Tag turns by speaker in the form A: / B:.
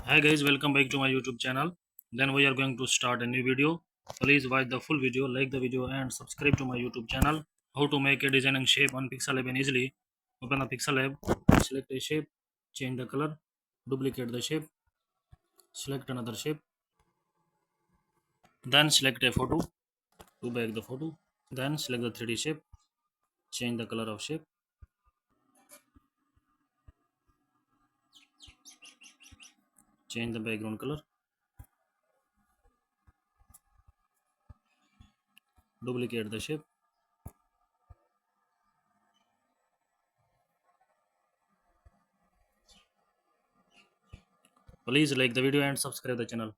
A: Hi guys, welcome back to my YouTube channel. Then we are going to start a new video. Please watch the full video, like the video and subscribe to my YouTube channel. How to make a designing shape on Pixel Lab easily. Open the Pixel Lab, select a shape, change the color, duplicate the shape, select another shape, then select a photo to back the photo, then select the 3D shape, change the color of shape, change the background color, duplicate the shape. Please like the video and subscribe the channel.